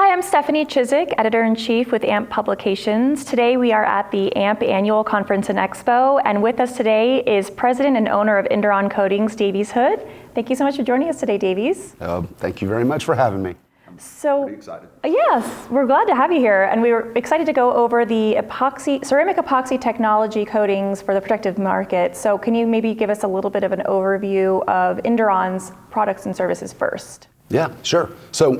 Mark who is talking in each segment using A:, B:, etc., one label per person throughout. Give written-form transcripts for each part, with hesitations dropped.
A: Hi, I'm Stephanie Chiswick, Editor-in-Chief with AMP Publications. Today we are at the AMP Annual Conference and Expo, and with us today is President and owner of Induron Coatings, Davies Hood. Thank you so much for joining us today, Davies.
B: Thank you very much for having me.
A: So,
B: pretty excited.
A: Yes, we're glad to have you here, and we were excited to go over the ceramic epoxy technology coatings for the protective market. So can you maybe give us a little bit of an overview of Induron's products and services first?
B: Yeah, sure. So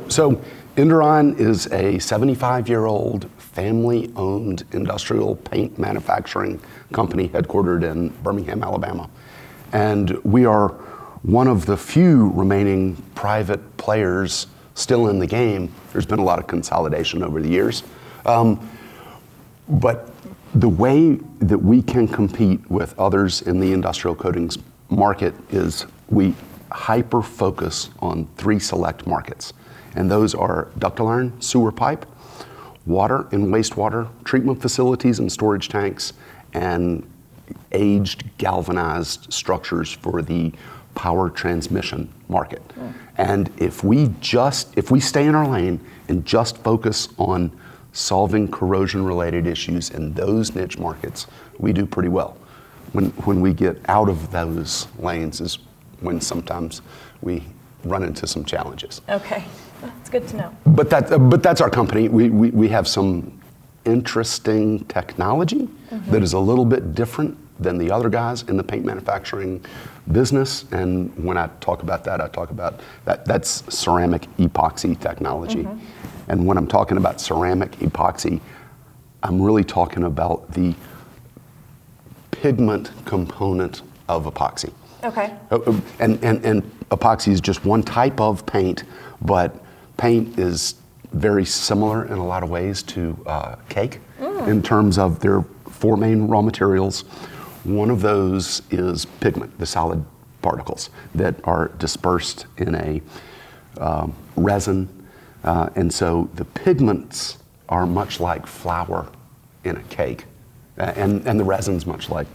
B: Induron is a 75-year-old family-owned industrial paint manufacturing company headquartered in Birmingham, Alabama. And we are one of the few remaining private players still in the game. There's been a lot of consolidation over the years. But the way that we can compete with others in the industrial coatings market is we hyper-focus on three select markets. And those are ductile iron, sewer pipe, water and wastewater treatment facilities and storage tanks, and aged galvanized structures for the power transmission market. And if we stay in our lane and just focus on solving corrosion-related issues in those niche markets, we do pretty well. When we get out of those lanes is when sometimes we run into some challenges.
A: Okay, that's good to know.
B: But that's our company. We have some interesting technology that is a little bit different than the other guys in the paint manufacturing business. And when I talk about that, I talk about that's ceramic epoxy technology. And when I'm talking about ceramic epoxy, I'm really talking about the pigment component of epoxy.
A: Okay.
B: And epoxy is just one type of paint, but paint is very similar in a lot of ways to cake in terms of their four main raw materials. One of those is pigment, the solid particles that are dispersed in a resin. And so the pigments are much like flour in a cake. And the resin's much like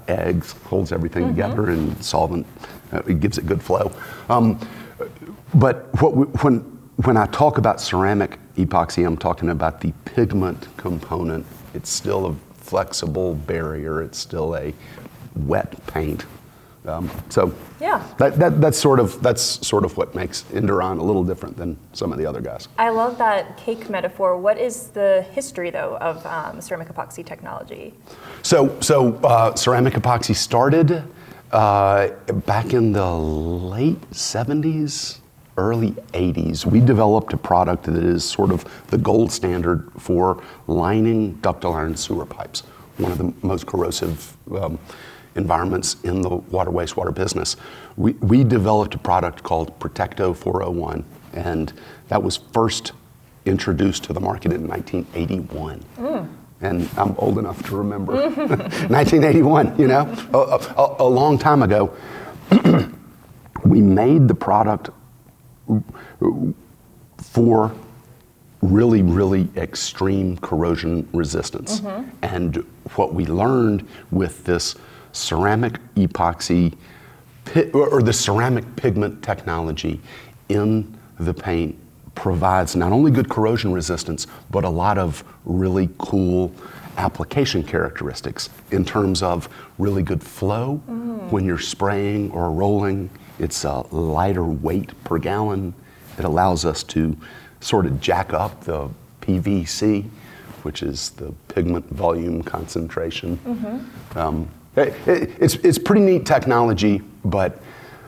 B: eggs, holds everything together, and solvent, it gives it good flow. But when I talk about ceramic epoxy, I'm talking about the pigment component. It's still a flexible barrier. It's still a wet paint.
A: Yeah,
B: that's sort of what makes Induron a little different than some of the other guys.
A: I love that cake metaphor. What is the history, though, of ceramic epoxy technology?
B: So ceramic epoxy started back in the late 70s, early 80s. We developed a product that is sort of the gold standard for lining ductile iron sewer pipes, one of the most corrosive environments in the water wastewater business. We developed a product called Protecto 401, and that was first introduced to the market in 1981. And I'm old enough to remember 1981, you know, a long time ago. We made the product for really, really extreme corrosion resistance. And what we learned with this ceramic epoxy, or the ceramic pigment technology in the paint, provides not only good corrosion resistance, but a lot of really cool application characteristics in terms of really good flow when you're spraying or rolling. It's a lighter weight per gallon. It allows us to sort of jack up the PVC, which is the pigment volume concentration. It's pretty neat technology, but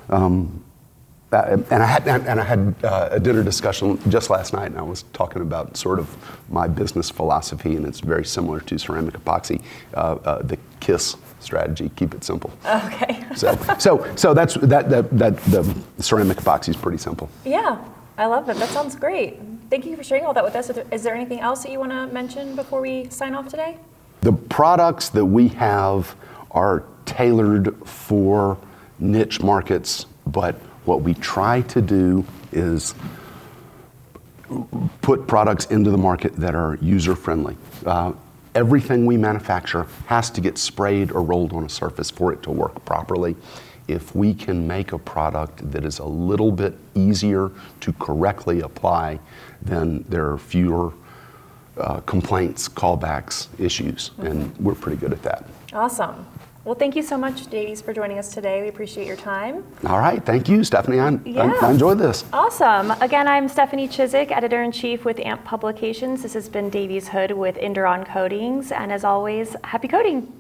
B: and I had a dinner discussion just last night, and I was talking about sort of my business philosophy, and it's very similar to ceramic epoxy, the KISS strategy, keep it simple.
A: Okay.
B: So that's the ceramic epoxy is pretty simple.
A: Yeah, I love it. That sounds great. Thank you for sharing all that with us. Is there anything else that you want to mention before we sign off today?
B: The products that we have are tailored for niche markets, but what we try to do is put products into the market that are user-friendly. Everything we manufacture has to get sprayed or rolled on a surface for it to work properly. if we can make a product that is a little bit easier to correctly apply, then there are fewer complaints, callbacks, issues, and we're pretty good at that.
A: Awesome. Well, thank you so much, Davies, for joining us today. We appreciate your time.
B: All right, thank you, Stephanie. I enjoyed this.
A: Awesome. Again, I'm Stephanie Chiswick, Editor-in-Chief with AMP Publications. This has been Davies Hood with Induron Coatings, and as always, happy coating.